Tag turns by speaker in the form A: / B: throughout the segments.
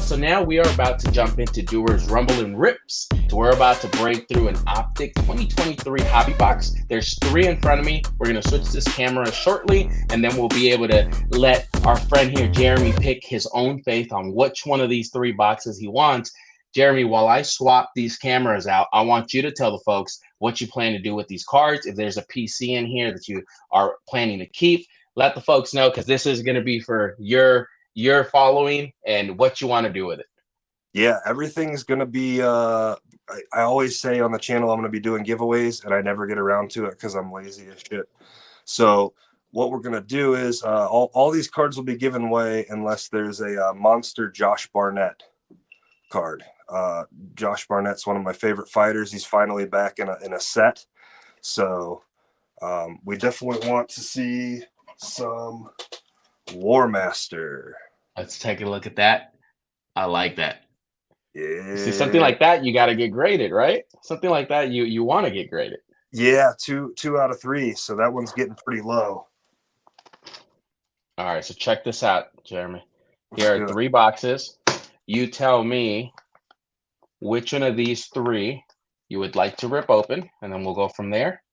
A: So now we are about to jump into Doers Rumble and Rips. So we're about to break through an Optic 2023 hobby box. There's three in front of me. We're going to switch this camera shortly, and then we'll be able to let our friend here, Jeremy, pick his own faith on which one of these three boxes he wants. Jeremy, while I swap these cameras out, I want you to tell the folks what you plan to do with these cards. If there's a PC in here that you are planning to keep, let the folks know, because this is going to be for your following and what you want to do with it.
B: Yeah, everything's going to be, I always say on the channel, I'm going to be doing giveaways, and I never get around to it because I'm lazy as shit. So what we're going to do is all these cards will be given away unless there's a monster Josh Barnett card. Josh Barnett's one of my favorite fighters. He's finally back in a set. So we definitely want to see some War Master.
A: Let's take a look at that. I like that.
B: Yeah.
A: See, something like that, you got to get graded, right? Something like that, you want to get graded.
B: Yeah, two out of three. So that one's getting pretty low.
A: All right, so check this out, Jeremy. Here are three boxes. You tell me which one of these three you would like to rip open, and then we'll go from there.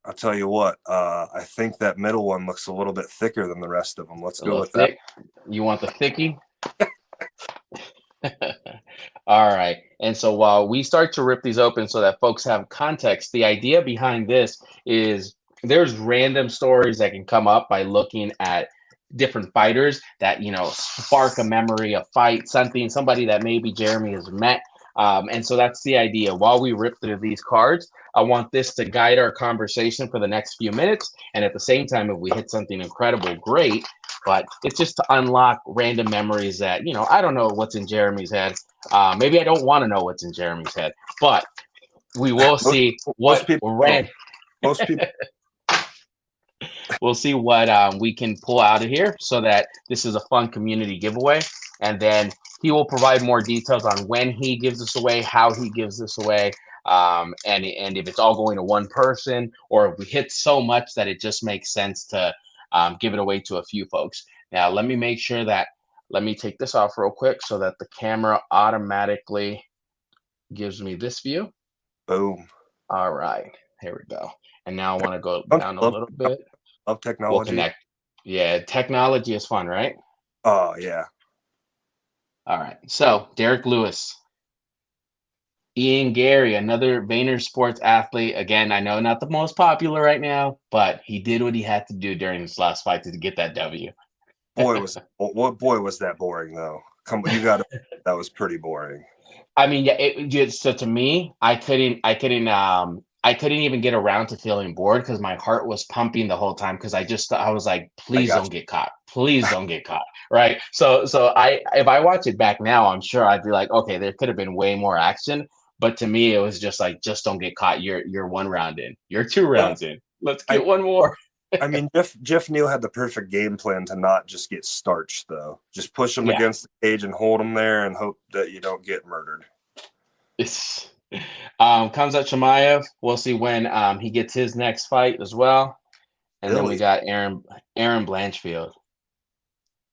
B: I'll tell you what, I think that middle one looks a little bit thicker than the rest of them. Let's go with
A: thick. That. You want the thickie? All right. And so while we start to rip these open so that folks have context, the idea behind this is there's random stories that can come up by looking at different fighters that, spark a memory, a fight, somebody that maybe Jeremy has met. And so that's the idea. While we rip through these cards, I want this to guide our conversation for the next few minutes. And at the same time, if we hit something incredible, great. But it's just to unlock random memories that, I don't know what's in Jeremy's head. Maybe I don't want to know what's in Jeremy's head. But we will see
B: most people.
A: We'll see what we can pull out of here so that this is a fun community giveaway. And then he will provide more details on when he gives this away, how he gives this away, and if it's all going to one person, or if we hit so much that it just makes sense to give it away to a few folks. Now, let me take this off real quick so that the camera automatically gives me this view.
B: Boom.
A: All right, here we go. And now I want to go down a little bit.
B: Love technology.
A: We'll connect. Yeah, technology is fun, right?
B: Oh, yeah.
A: All right. So, Derek Lewis. Ian Gary, another Vayner Sports athlete. Again, I know not the most popular right now, but he did what he had to do during this last fight to get that W.
B: Boy, was that boring, though. Come on, that was pretty boring.
A: I mean, yeah, so to me, I couldn't even get around to feeling bored because my heart was pumping the whole time because I was like, please don't get caught. Please don't get caught. Right. So if I watch it back now, I'm sure I'd be like, okay, there could have been way more action. But to me, it was just like, just don't get caught. You're one round in. You're two rounds in. Let's get one more.
B: I mean, Jeff Neal had the perfect game plan to not just get starched, though. Just push him against the cage and hold him there and hope that you don't get murdered.
A: Khamzat Chimaev, we'll see when he gets his next fight as well. And then we got Aaron Blanchfield.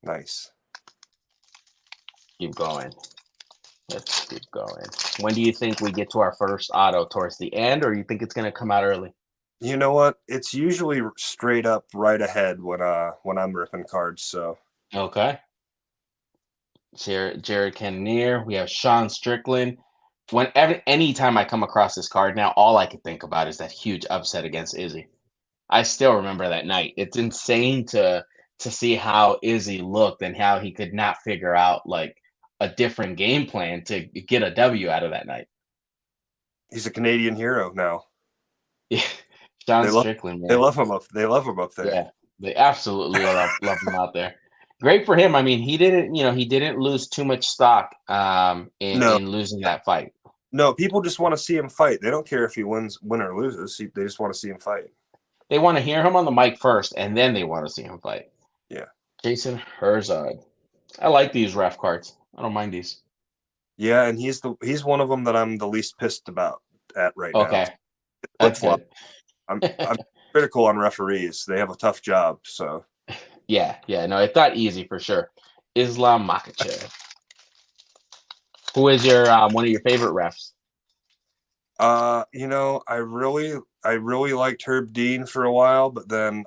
B: Nice.
A: Keep going. Let's keep going. When do you think we get to our first auto? Towards the end, or you think it's going to come out early?
B: You know what? It's usually straight up right ahead when I'm ripping cards. So
A: okay. Jared Cannonier. We have Sean Strickland. Anytime I come across this card now, all I can think about is that huge upset against Izzy. I still remember that night. It's insane to see how Izzy looked and how he could not figure out like a different game plan to get a W out of that night.
B: He's a Canadian hero now.
A: Yeah, Sean Strickland.
B: They love him up there.
A: Yeah, they absolutely love him out there. Great for him. I mean, he didn't lose too much stock in losing that fight.
B: No, people just want to see him fight. They don't care if he win or loses. They just want to see him fight.
A: They want to hear him on the mic first, and then they want to see him fight.
B: Yeah. Jason
A: Herzog. I like these ref cards. I don't mind these.
B: Yeah, and he's one of them that I'm the least pissed about right now.
A: Okay. That's good.
B: I'm critical on referees. They have a tough job, so.
A: Yeah, no, it's not easy for sure. Islam Makhachev. Who is your one of your favorite refs?
B: I really liked Herb Dean for a while, but then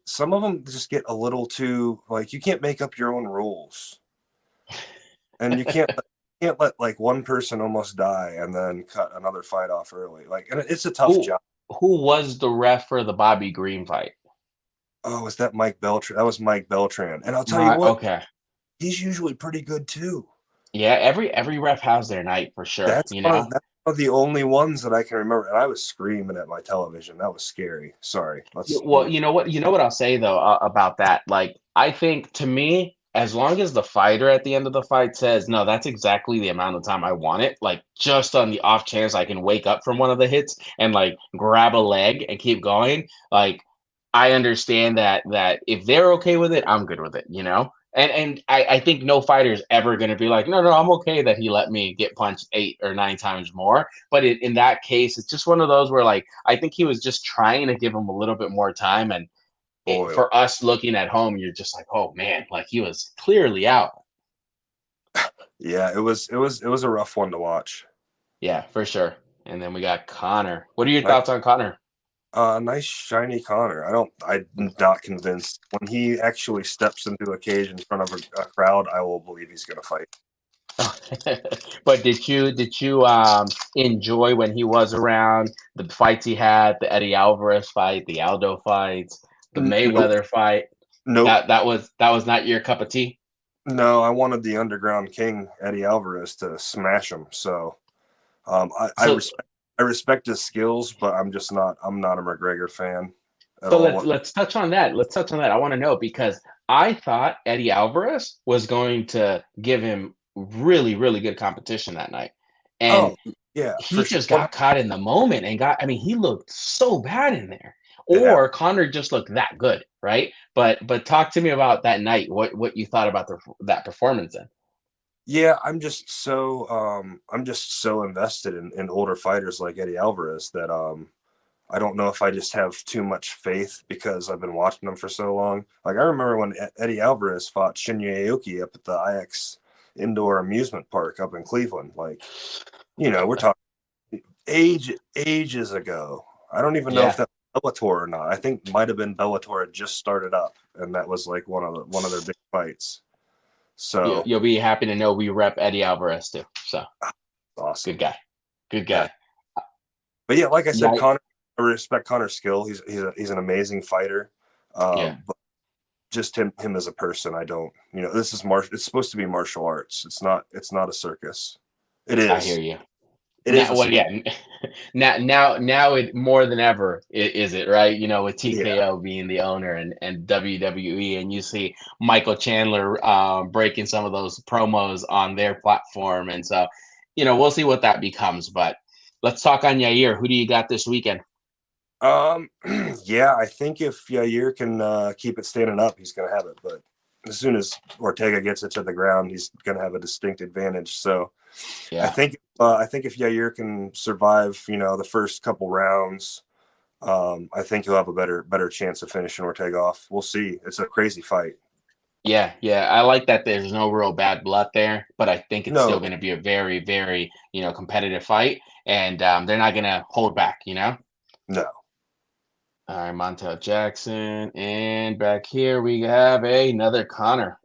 B: some of them just get a little too like you can't make up your own rules, and you can't let like one person almost die and then cut another fight off early. Like, and it's a tough
A: Who
B: job.
A: who was the ref for the Bobby Green fight?
B: Oh, was that Mike Beltran? That was Mike Beltran, and I'll tell you
A: My
B: what,
A: okay.
B: he's usually pretty good too.
A: Yeah, every ref has their night for sure,
B: That's
A: you know?
B: that's one of the only ones that I can remember, and I was screaming at my television. That was scary. Sorry.
A: Yeah,
B: Let's
A: well, you know what I'll say though about that. Like, I think to me, as long as the fighter at the end of the fight says, "No, that's exactly the amount of time I want it," like just on the off chance I can wake up from one of the hits and like grab a leg and keep going, like I understand that if they're okay with it, I'm good with it, you know? And I think no fighter is ever going to be like, no, no, I'm okay that he let me get punched 8 or 9 times more. But in that case, it's just one of those where like I think he was just trying to give him a little bit more time. And
B: boil.
A: for us looking at home, you're just like, oh man, like he was clearly out.
B: Yeah, it was a rough one to watch.
A: Yeah, for sure. And then we got Connor. What are your
B: Nice,
A: thoughts on Connor?
B: nice shiny Connor. I'm not convinced. When he actually steps into a cage in front of a crowd, I will believe he's gonna fight.
A: But did you enjoy when he was around the fights he had, the Eddie Alvarez fight, the Aldo fights, the
B: Nope,
A: Mayweather fight?
B: nope.
A: That was not your cup of tea.
B: No, I wanted the Underground King Eddie Alvarez to smash him. So
A: So
B: I respect his skills, but I'm not a McGregor fan at
A: so
B: all.
A: let's touch on that. Let's touch on that. I want to know because I thought Eddie Alvarez was going to give him really, really good competition that night. And
B: Oh yeah,
A: he
B: for sure.
A: just got caught in the moment and got, I mean, he looked so bad in there.
B: Yeah,
A: Or Connor just looked that good, right? But talk to me about that night. What you thought about that performance then?
B: yeah. I'm just so invested in older fighters like Eddie Alvarez that I don't know if I just have too much faith because I've been watching them for so long. Like I remember when Eddie Alvarez fought Shinya Aoki up at the IX Indoor Amusement Park up in Cleveland. Like, we're talking ages ago. I don't even know if
A: Yeah.
B: that was Bellator or not. I think might have been Bellator had just started up, and that was like one of their big fights. So
A: You'll be happy to know we rep Eddie Alvarez too. So good
B: awesome.
A: guy. Good
B: Yeah.
A: guy.
B: But yeah, like I said,
A: Yeah.
B: Connor, I respect Connor's skill. He's an amazing fighter.
A: Yeah.
B: But just him as a person, I don't. This is It's supposed to be martial arts. It's not a circus. It
A: I hear
B: is.
A: you.
B: It is
A: Now,
B: a
A: well,
B: circus.
A: yeah. Now it more than ever is it right? You know, with
B: Yeah.
A: TKO being the owner and WWE, and you see Michael Chandler breaking some of those promos on their platform, and so we'll see what that becomes. But let's talk on Yair. Who do you got this weekend?
B: Um. Yeah, I think if Yair can keep it standing up, he's gonna have it. But as soon as Ortega gets it to the ground, he's gonna have a distinct advantage. So
A: Yeah,
B: I think if Yair can survive, the first couple rounds, I think he'll have a better chance of finishing Ortega off. We'll see. It's a crazy fight.
A: yeah. I like that. There's no real bad blood there, but I think it's still
B: No,
A: going to be a very, very competitive fight, and they're not going to hold back.
B: no.
A: All right, Montel Jackson. And back here we have another Connor.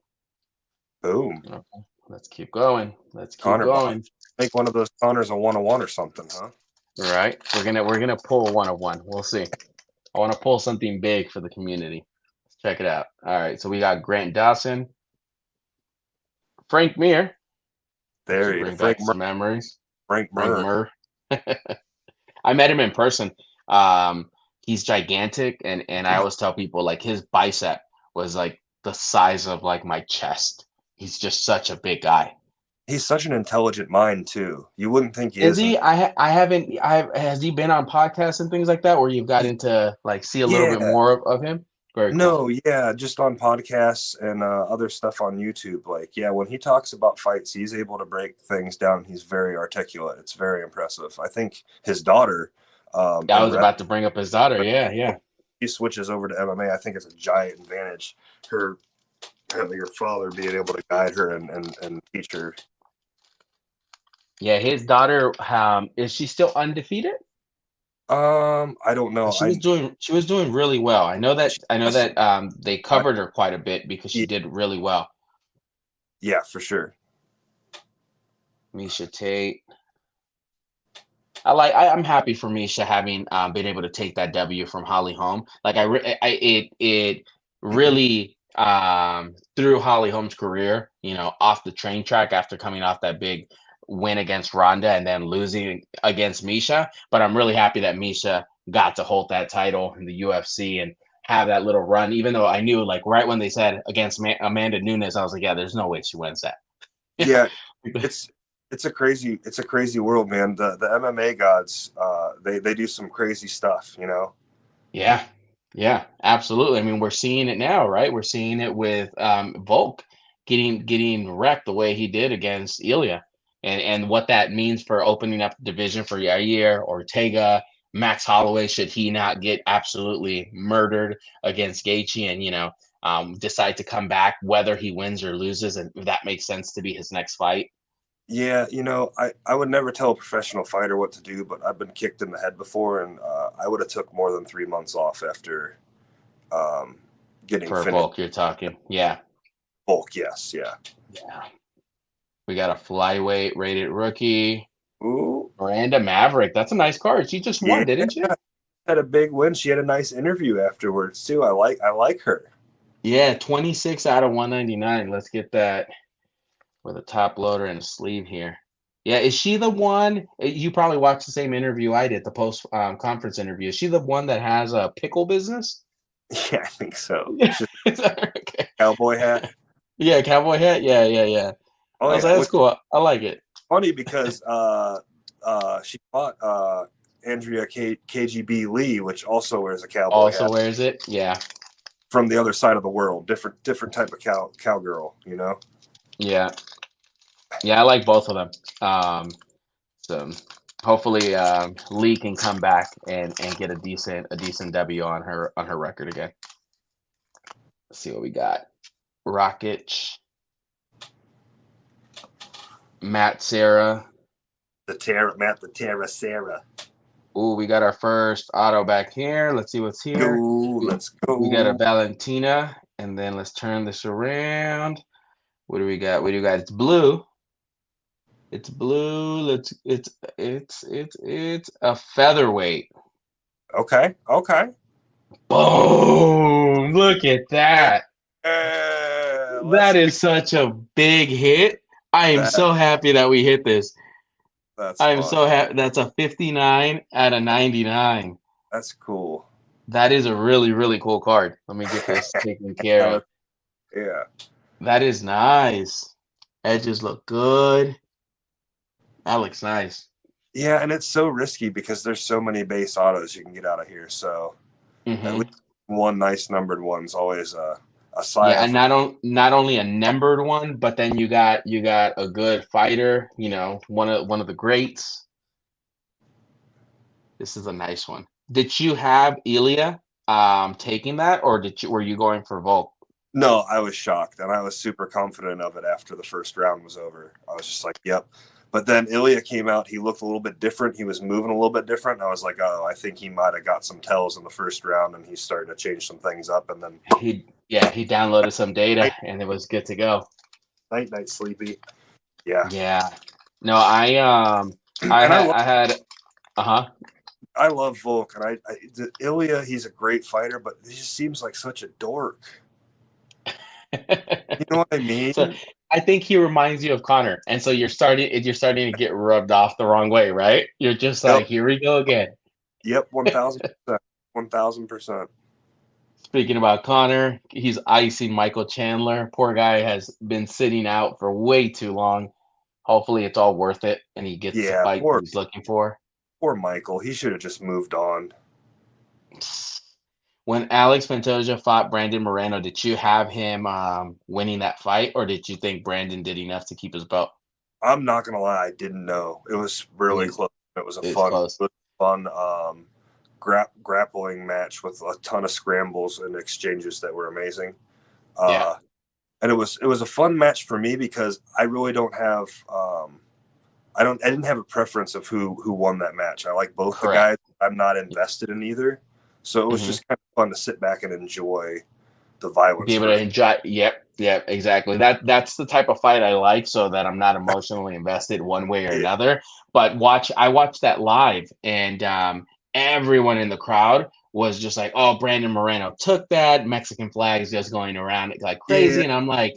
B: Boom.
A: Okay, let's keep going. Let's keep
B: Connor,
A: going.
B: make one of those Connors a 1-on-1 or something, huh?
A: All right. We're gonna pull one of one. We'll see. I want to pull something big for the community. Let's check it out. All right. So we got Grant Dawson, Frank Mir. This will
B: There you go.
A: bring back some memories.
B: Frank
A: Frank
B: Murr.
A: Mir. I met him in person. Um, he's gigantic, and I always tell people like his bicep was like the size of like my chest. He's just such a big guy.
B: He's such an intelligent mind too. You wouldn't think he
A: Is
B: isn't.
A: he? I haven't. Has he been on podcasts and things like that where you've gotten to like see a little bit
B: Yeah.
A: more of him? Very cool.
B: No, yeah, just on podcasts and other stuff on YouTube. Like, yeah, when he talks about fights, he's able to break things down. He's very articulate. It's very impressive. I think his daughter,
A: Yeah, I
B: in
A: was about to bring up his daughter. Yeah, yeah.
B: he switches over to MMA. I think it's a giant advantage. Her having her father being able to guide her and teach her.
A: Yeah, his daughter, is she still undefeated?
B: I don't know.
A: She was doing really well. I know
B: Yes,
A: that they
B: I,
A: covered her quite a bit because she
B: yeah,
A: did really well.
B: yeah, for sure.
A: Misha Tate. I'm happy for Misha having been able to take that W from Holly Holm. It really threw Holly Holm's career, off the train track after coming off that big win against Ronda and then losing against Misha. But I'm really happy that Misha got to hold that title in the UFC and have that little run. Even though I knew, like right when they said against Amanda Nunes, I was like, yeah, there's no way she wins that.
B: Yeah, it's it's a crazy world, man. The MMA gods, they do some crazy stuff, you know.
A: Yeah, yeah, absolutely. I mean, we're seeing it now, right? We're seeing it with Volk getting wrecked the way he did against Ilya, and what that means for opening up the division for Yair, Ortega, Max Holloway, should he not get absolutely murdered against Gaethje, and decide to come back, whether he wins or loses, and if that makes sense to be his next fight.
B: Yeah, I would never tell a professional fighter what to do, but I've been kicked in the head before, and I would have took more than 3 months off after um, getting
A: For
B: finished.
A: Volk, you're talking, yeah,
B: Bulk, yes, yeah.
A: yeah. We got a flyweight rated rookie.
B: Ooh,
A: Miranda Maverick. That's a nice card. She just
B: yeah,
A: won, didn't she?
B: had a big win. She had a nice interview afterwards too. I like her.
A: Yeah, 26 out of 199. Let's get that with a top loader and a sleeve here. Yeah, is she the one? You probably watched the same interview I did, the post conference interview. Is she the one that has a pickle business?
B: Yeah, I think so.
A: Yeah,
B: She's
A: is that her? Okay.
B: cowboy hat.
A: Yeah, cowboy hat. Yeah, yeah, yeah.
B: Oh
A: I was
B: yeah,
A: like, that's
B: which is
A: cool. I like it.
B: funny because she fought Andrea KGB Lee, which also wears a cowboy
A: Also
B: hat
A: wears it. Yeah,
B: from the other side of the world. Different type of cowgirl, you know.
A: yeah, yeah. I like both of them. So hopefully Lee can come back and get a decent W on her record again. Let's see what we got. Rocket, Matt Sarah.
B: The Terra Sarah.
A: Ooh, we got our first auto back here. Let's see what's
B: Go,
A: here. We,
B: let's
A: we got a
B: go.
A: Valentina, and then let's turn this around. What do we got? What do we got? It's blue. It's blue. It's a featherweight.
B: Okay, okay.
A: Boom! Look at that.
B: Let's
A: That
B: do
A: is such a big hit. I am
B: that.
A: so happy that we hit this.
B: That's
A: I am
B: fun.
A: so happy. That's a 59 out of 99.
B: That's cool.
A: That is a really, really cool card. Let me get this taken care of.
B: Yeah.
A: That is nice. Edges look good. That looks nice.
B: Yeah, and it's so risky because there's so many base autos you can get out of here. So at
A: Hmm.
B: least one nice numbered one's always a sigh
A: Yeah,
B: of
A: and not only a numbered one, but then you got a good fighter. One of the greats. This is a nice one. Did you have Ilya taking that, or were you going for Volk?
B: no, I was shocked and I was super confident of it after the first round was over. I was just like, yep. But then Ilya came out, he looked a little bit different. He was moving a little bit different. And I was like, oh, I think he might have got some tells in the first round and he's starting to change some things up. And then
A: He downloaded some data
B: night,
A: and it was good to go.
B: night, sleepy. Yeah.
A: Yeah. No, I
B: And
A: had I had uh-huh.
B: I love Volk. And Ilya, he's a great fighter, but he just seems like such a dork. You know what I
A: So
B: mean?
A: I think he reminds you of Connor. And so you're starting to get rubbed off the wrong way, right? You're just
B: Yep.
A: like, here we go again.
B: Yep. 1000%. 1000%.
A: Speaking about Connor, he's icing Michael Chandler. Poor guy has been sitting out for way too long. Hopefully it's all worth it and he gets the
B: Yeah.
A: fight that he's looking for.
B: Poor Michael. He should have just moved on.
A: When Alex Pantoja fought Brandon Moreno, did you have him winning that fight, or did you think Brandon did enough to keep his belt?
B: I'm not gonna lie, I didn't know. It was really
A: He
B: close. It was a
A: is
B: fun,
A: close.
B: fun grappling match with a ton of scrambles and exchanges that were amazing.
A: Yeah.
B: And it was a fun match for me because I really don't have I didn't have a preference of who won that match. I like both the
A: Correct.
B: guys. I'm not invested in either, so it was
A: Hmm.
B: just kind of fun to sit back and enjoy the
A: Be
B: violence
A: able to
B: for.
A: enjoy. Yep, exactly. That's the type of fight I like, so that I'm not emotionally invested one way or
B: Yeah.
A: another. But I watched that live, and everyone in the crowd was just like, "Oh, Brandon Moreno took that." Mexican flags just going around like
B: Yeah.
A: crazy, and I'm like,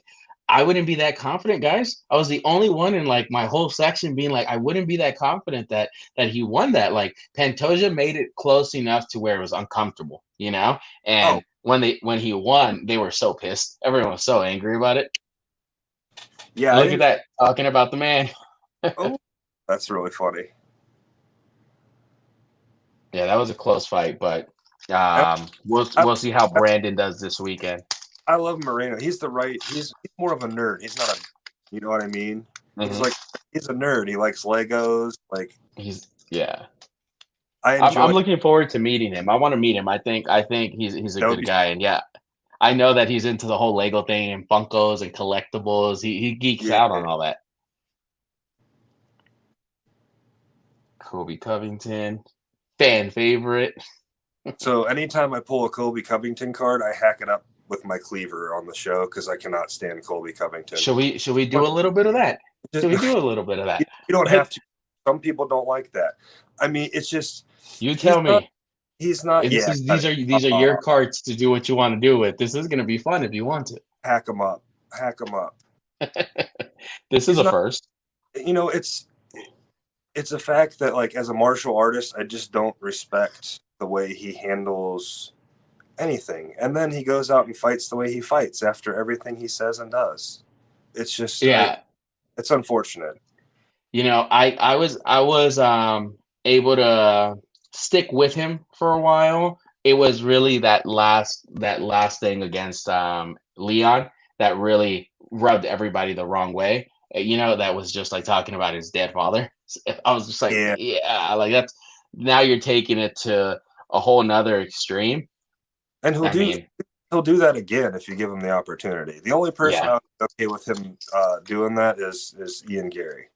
A: I wouldn't be that confident, guys. I was the only one in like my whole section being like, I wouldn't be that confident that he won that. Like Pantoja made it close enough to where it was uncomfortable, you know?
B: Oh,
A: And when he won, they were so pissed. Everyone was so angry about it.
B: yeah.
A: And
B: I
A: look at
B: didn't.
A: that, talking about the man.
B: Oh, that's really funny.
A: Yeah, that was a close fight, but
B: I, I,
A: we'll see how Brandon does this weekend.
B: I love Moreno. He's more of a nerd. He's not a, you know what I mean? He's
A: Hmm.
B: like he's a nerd. He likes Legos. Like
A: Yeah.
B: I
A: I'm
B: enjoy.
A: looking forward to meeting him. I want to meet him. I think he's a
B: That would
A: good
B: be
A: guy, and yeah, I know that he's into the whole Lego thing and Funkos and collectibles. He geeks
B: yeah.
A: out on all that. Kobe Covington, fan favorite.
B: So anytime I pull a Colby Covington card, I hack it up with my cleaver on the show because I cannot stand Colby Covington.
A: Should we do
B: But
A: a little bit of that?
B: just,
A: Should we do a little bit of
B: you
A: that?
B: don't have to. Some people don't like that. I mean, it's just
A: You
B: he's
A: tell
B: not.
A: me.
B: He's not.
A: This
B: Yeah,
A: is
B: got it.
A: these are your cards to do what you want to do with. This is going to be fun if you want to.
B: Hack him up. Hack him up.
A: This is
B: He's
A: a
B: not.
A: first.
B: You know, it's a fact that like as a martial artist, I just don't respect the way he handles anything. And then he goes out and fights the way he fights after everything he says and does. It's just
A: Yeah,
B: it's unfortunate.
A: I was able to stick with him for a while. It was really that last thing against Leon that really rubbed everybody the wrong way. That was just like talking about his dead father. I was just like,
B: Yeah.
A: yeah, like that's now you're taking it to a whole nother extreme.
B: And
A: I mean,
B: he'll do that again if you give him the opportunity. The only person
A: yeah.
B: I would be okay with him doing that is Ian Gary.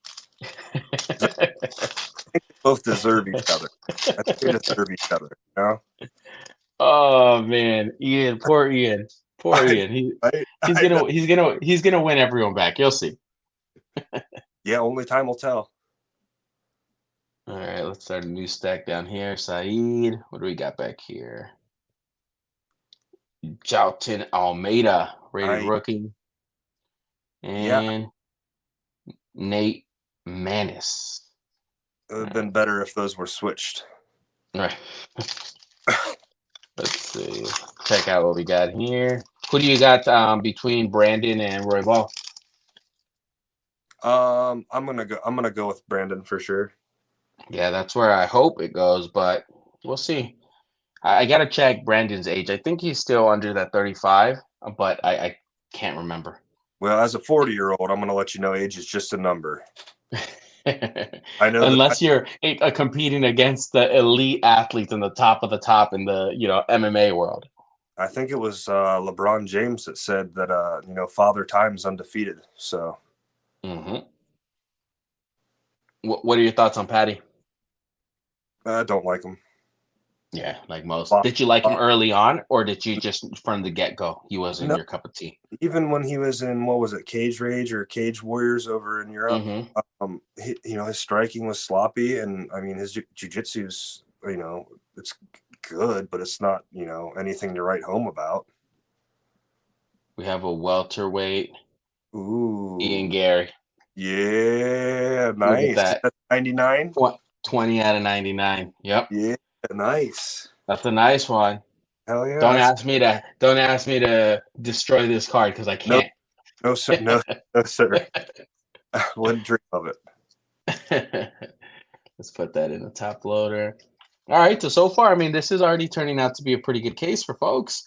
B: I think they both deserve each other. I think they deserve each other. You know?
A: Oh man, Ian, poor Ian, poor
B: I,
A: Ian. He
B: I,
A: he's
B: I know.
A: gonna he's gonna he's gonna win everyone back. You'll see.
B: Yeah, only time will tell.
A: All right, let's start a new stack down here. Saeed, what do we got back here? Jalton Almeida, rated
B: I
A: rookie,
B: Yeah,
A: and Nate Manis.
B: it would
A: All
B: have
A: right,
B: been better if those were switched.
A: all right. Let's see. Check out what we got here. Who do you got between Brandon and Roy Ball?
B: I'm gonna go with Brandon for sure.
A: Yeah, that's where I hope it goes, but we'll see. I gotta check Brandon's age. I think he's still under that 35, but I can't remember.
B: Well, as a 40-year-old, I'm gonna let you know age is just a number. I know that.
A: Unless you're competing against the elite athletes in the top of the top in the MMA world.
B: I think it was LeBron James that said that Father Time's undefeated. So
A: Hmm. What are your thoughts on Patty?
B: I don't like him.
A: Yeah, like most.
B: Uh,
A: Did you like him
B: uh,
A: early on, or did you just from the get go he wasn't
B: no,
A: your cup of tea?
B: even when he was in what was it, Cage Rage or Cage Warriors over in Europe,
A: Hmm.
B: his striking was sloppy, and I mean his jujitsu's it's good, but it's not anything to write home about.
A: We have a welterweight, Ian
B: Ooh,
A: Gary.
B: yeah,
A: Look at
B: nice.
A: that.
B: That's 99.
A: 20 out of 99. Yep.
B: Yeah, nice.
A: That's a nice one.
B: Hell yeah.
A: Don't ask me to destroy this card because I
B: No,
A: can't.
B: no, sir. No, no, sir. I wouldn't dream of it.
A: Let's put that in the top loader. All right, so far, I mean, this is already turning out to be a pretty good case for folks.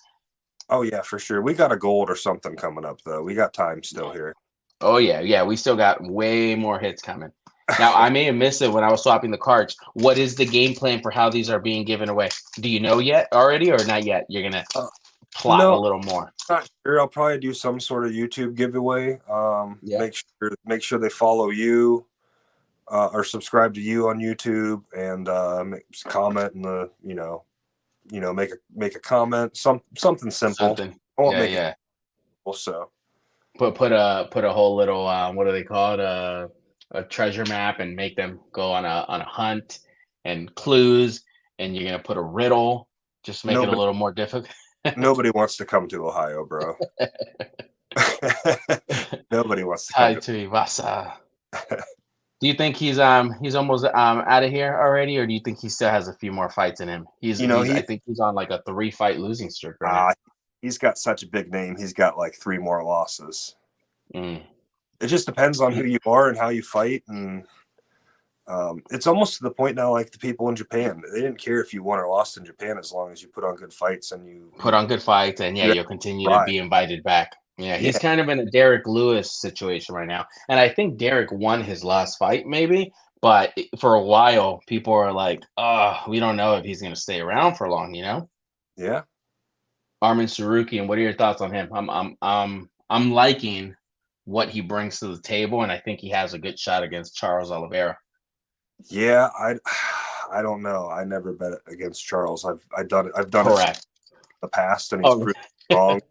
B: Oh yeah, for sure. We got a gold or something coming up though. We got time still here.
A: Oh yeah, we still got way more hits coming. Now, I may have missed it when I was swapping the cards. What is the game plan for how these are being given away? Do you know yet already or not yet? You're gonna
B: Uh,
A: plot a
B: no,
A: little more.
B: not sure. I'll probably do some sort of YouTube giveaway.
A: Yeah.
B: Make sure they follow you. or subscribe to you on YouTube and comment in the make a comment, something simple.
A: Something.
B: I won't
A: Yeah,
B: make it
A: yeah.
B: simple, so
A: Put a whole little what do they call it? A treasure map and make them go on a hunt and clues and you're gonna put a riddle, just make it a
B: nobody
A: little more difficult.
B: nobody wants to come to Ohio, bro. Nobody wants to come
A: Tied
B: to.
A: to Ivasa. Do you think he's almost out of here already, or do you think he still has a few more fights in him?
B: You know,
A: I think he's on like a 3 fight losing streak right now.
B: uh, he's got such a big name. He's got like 3 more losses.
A: Mm.
B: It just depends on who you are and how you fight, and it's almost to the point now. Like the people in Japan, they didn't care if you won or lost in Japan as long as you put on good fights and
A: Put on good fights, and yeah,
B: you
A: you'll continue to
B: ride.
A: be invited back. Yeah, he's
B: Yeah,
A: kind of in a Derek Lewis situation right now, and I think Derek won his last fight, maybe. But for a while, people are like, "Oh, we don't know if he's going to stay around for long."
B: yeah,
A: Armin Saruki, and what are your thoughts on him? I'm liking what he brings to the table, and I think he has a good shot against Charles Oliveira.
B: yeah. I don't know. I never bet against Charles. I've done it in
A: Correct.
B: the past, and he's
A: Oh,
B: proved wrong.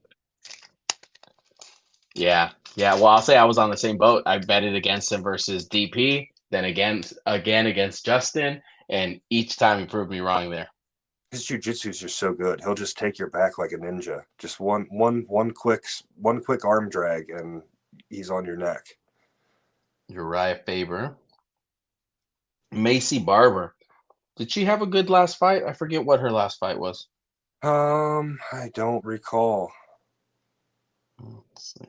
A: yeah, yeah. Well, I'll say I was on the same boat. I betted against him versus DP, then again against Justin, and each time he proved me wrong there.
B: His jujitsu is just so good. He'll just take your back like a ninja. Just one quick arm drag, and he's on your neck.
A: Uriah Faber, Macy Barber. Did she have a good last fight? I forget what her last fight was.
B: I don't recall.
A: Let's see.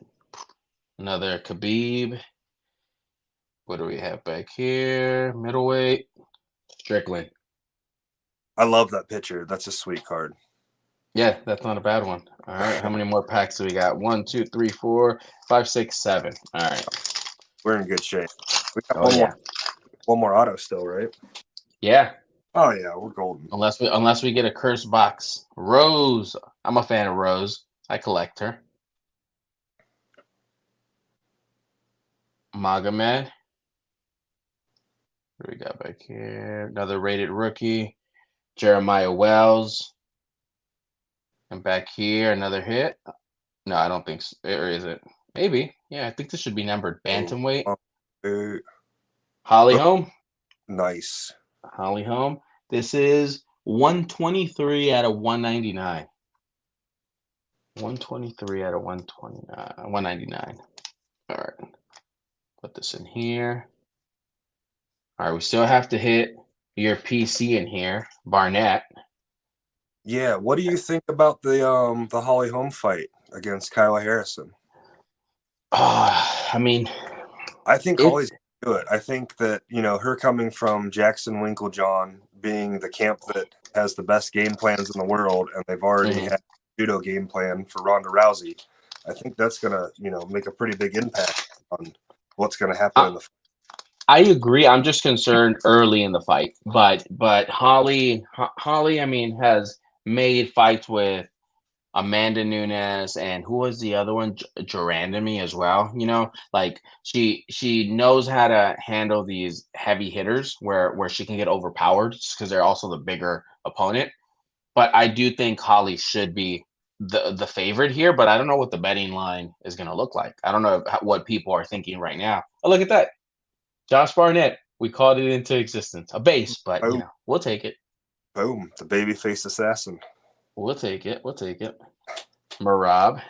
A: Another Khabib. What do we have back here? Middleweight. Strickland.
B: I love that picture. That's a sweet card.
A: Yeah, that's not a bad one. All right. How many more packs do we got? 1, 2, 3, 4, 5, 6, 7. All right.
B: We're in good shape. We got
A: Oh yeah.
B: one more auto still, right?
A: Yeah.
B: Oh yeah, we're golden.
A: Unless we get a cursed box. Rose. I'm a fan of Rose. I collect her. Magomed. What do we got back here? Another rated rookie. Jeremiah Wells. And back here, another hit. No, I don't think so. Or is it? Maybe. Yeah, I think this should be numbered.
B: Oh,
A: Bantamweight.
B: oh,
A: Holly
B: oh,
A: Holm.
B: nice.
A: Holly Holm. This is 123 out of 199. 123 out of 129. 199. All right. Put this in here. All right. We still have to hit your PC in here. Barnett.
B: Yeah, what do you think about the Holly Holm fight against Kyla Harrison?
A: I mean,
B: I think
A: it's
B: Holly's good. I think that, her coming from Jackson Winklejohn, being the camp that has the best game plans in the world, and they've already
A: mhm.
B: had a judo game plan for Ronda Rousey. I think that's gonna, make a pretty big impact on what's gonna happen
A: I,
B: in the fight.
A: I agree. I'm just concerned early in the fight, but Holly, I mean, has made fights with Amanda Nunes and who was the other one? Durandamy as well. Like she knows how to handle these heavy hitters where she can get overpowered just because they're also the bigger opponent. But I do think Holly should be the favorite here, but I don't know what the betting line is going to look like. I don't know what people are thinking right now. Oh, look at that. Josh Barnett. We called it into existence. A base, but
B: Boom,
A: we'll take it.
B: boom, the babyface assassin.
A: We'll take it. We'll take it. Marab.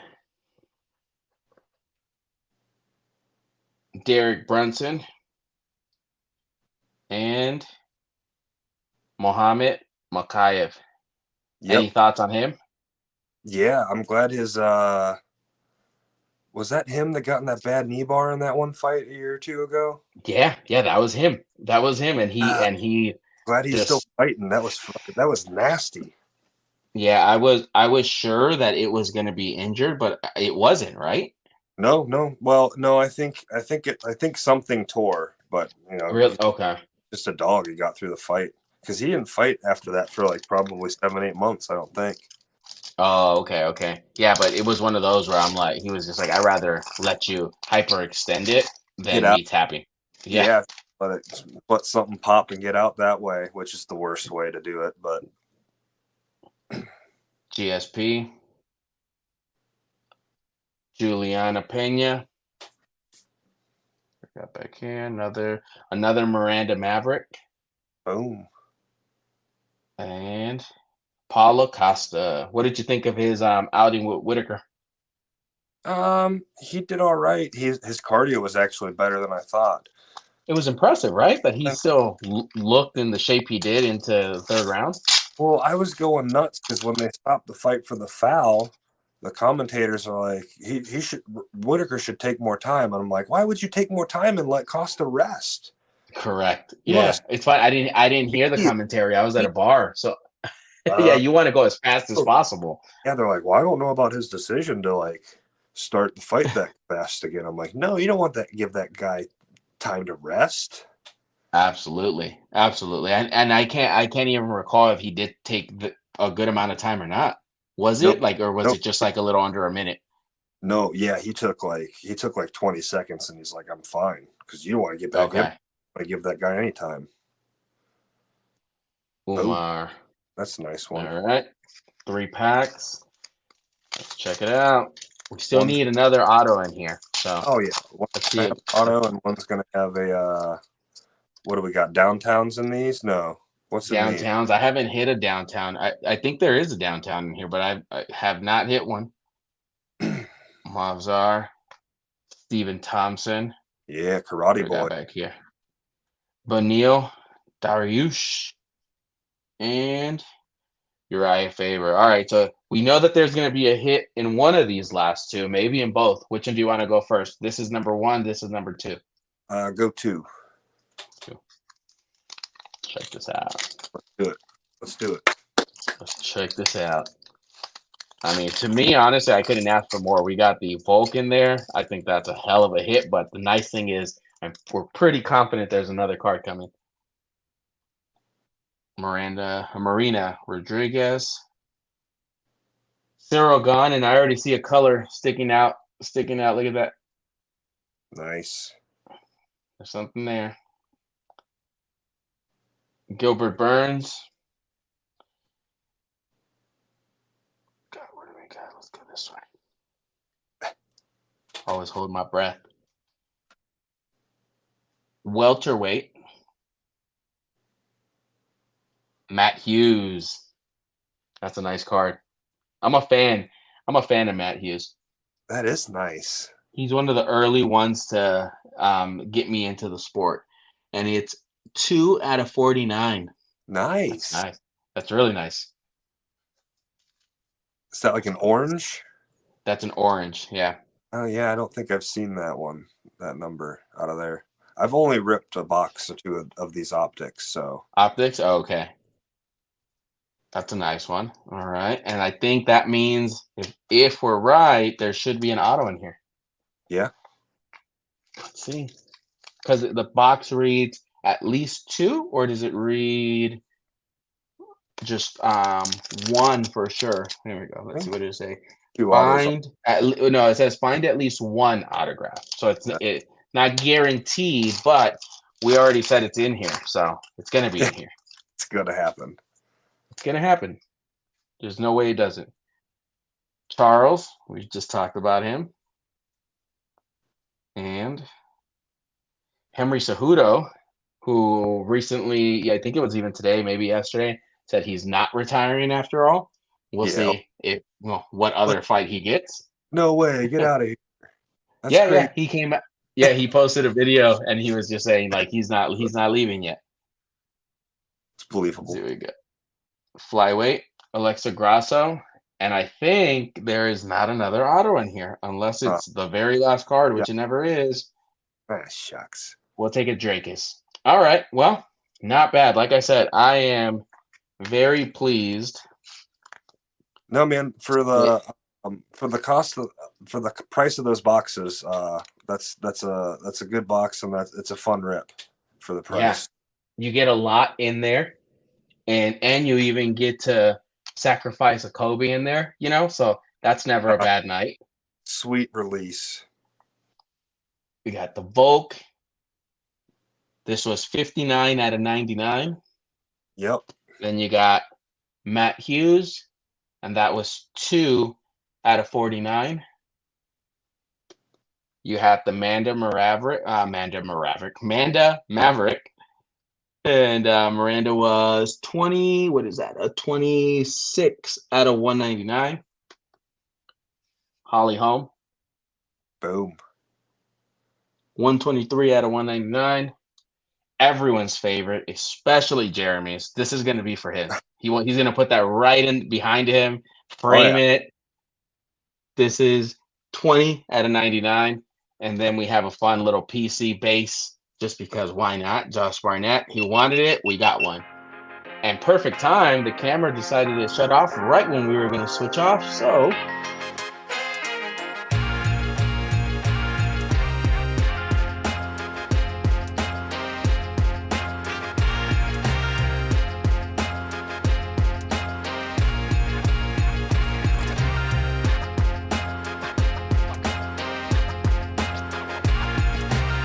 A: Derek Brunson. And Mohammed Makayev. Any
B: Yep.
A: thoughts on him?
B: Yeah, I'm glad his was that him that got in that bad knee bar in that one fight a year or two ago?
A: Yeah, yeah, that was him. That was him, and he
B: Uh,
A: and he
B: glad he's still
A: just
B: fighting. That was nasty.
A: yeah. I was sure that it was going to be injured, but it wasn't, right?
B: No, no. Well, no, I think something tore, but
A: Really?
B: he's
A: Okay.
B: just a dog. He got through the fight because he didn't fight after that for like probably 7, 8 months. I don't think.
A: Oh, okay, okay. Yeah, but it was one of those where I'm like, he was just like, I'd rather let you hyperextend it
B: Get
A: than
B: out.
A: me tapping. Yeah,
B: Yeah, let something pop and get out that way, which is the worst way to do it. But
A: GSP, Juliana Pena. Got back here another Miranda Maverick,
B: boom.
A: and Paulo Costa. What did you think of his outing with Whitaker?
B: He did all right. His cardio was actually better than I thought.
A: It was impressive, right? That he still looked in the shape he did into the third round.
B: Well, I was going nuts because when they stopped the fight for the foul, the commentators are like, Whitaker should take more time. And I'm like, why would you take more time and let Costa rest?
A: Correct. Yeah, it's fine. I didn't hear the commentary. I was at a bar, so yeah, you want to go as fast as possible.
B: Yeah, they're like, well, I don't know about his decision to like start the fight that fast again. I'm like, no, you don't want that. Give that guy time to rest.
A: Absolutely, and I can't even recall if he did take a good amount of time or not. Was it like, or was it just like a little under a minute?
B: No, yeah, he took like 20 seconds, and he's like, I'm fine, because you don't want to get back him. I give that guy any time.
A: Umar,
B: that's a nice one.
A: All right, 3 packs. Let's check it out. We still need another auto in here. So
B: let's see it. Auto, and one's gonna have a what do we got? Downtowns in these? No. What's the
A: downtowns? I haven't hit a downtown. I think there is a downtown in here, but I have not hit one. Mavzar, Stephen Thompson.
B: Yeah, Karate Boy.
A: Back here. Benil, Dariush, and Uriah Faber. All right, so we know that there's going to be a hit in one of these last two, maybe in both. Which one do you want to go first? This is number 1. This is number 2.
B: Go 2.
A: Check this out.
B: Let's do it.
A: Let's check this out. I mean, to me, honestly, I couldn't ask for more. We got the Volk in there. I think that's a hell of a hit. But the nice thing is, we're pretty confident there's another card coming. Marina Rodriguez, Cyril gone, and I already see a color sticking out. Look at that.
B: Nice.
A: There's something there. Gilbert Burns. God, what do we got? Let's go this way. Always hold my breath. Welterweight. Matt Hughes. That's a nice card. I'm a fan of Matt Hughes.
B: That is nice.
A: He's one of the early ones to get me into the sport. And it's 2 out of 49.
B: Nice.
A: That's nice. That's really nice.
B: Is that like an orange?
A: That's an orange, yeah.
B: Oh, yeah, I don't think I've seen that one, that number out of there. I've only ripped a box or two of these optics, so.
A: Optics? Oh, okay. That's a nice one. All right. And I think that means if we're right, there should be an auto in here.
B: Yeah.
A: Let's see. Because the box reads at least 2, or does it read just 1 for sure? There we go. Let's see what it say. It says find at least 1 autograph. So it's not guaranteed, but we already said it's in here, so it's gonna be in here.
B: It's gonna happen.
A: It's gonna happen. There's no way it doesn't. Charles, we just talked about him. And Henry Cejudo, who recently, I think it was even today, maybe yesterday, said he's not retiring after all. We'll see what other fight he gets.
B: No way, get out of here.
A: That's great. Yeah, he came. Yeah, he posted a video and he was just saying like he's not leaving yet.
B: It's believable.
A: Here we go. Flyweight, Alexa Grasso, and I think there is not another auto in here unless it's the very last card, which it never is.
B: Ah, shucks.
A: We'll take it, Drakis. All right. Well, not bad. Like I said, I am very pleased.
B: No, man, for the cost for the price of those boxes, that's a good box, and it's a fun rip for the price.
A: Yeah. You get a lot in there, and you even get to sacrifice a Kobe in there, so that's never a bad night.
B: Sweet release.
A: We got the Volk. This was 59 out of 99.
B: Yep.
A: Then you got Matt Hughes, and that was 2 out of 49. You have the Manda Maverick, and Miranda was 20. What is that? A 26 out of 199. Holly Holm,
B: Boom.
A: 123 out of 199. Everyone's favorite, especially Jeremy's. This is going to be for him. He's going to put that right in behind him, frame it. This is 20 out of 99. And then we have a fun little PC base, just because why not? Josh Barnett, he wanted it. We got one. And perfect time, the camera decided to shut off right when we were going to switch off. So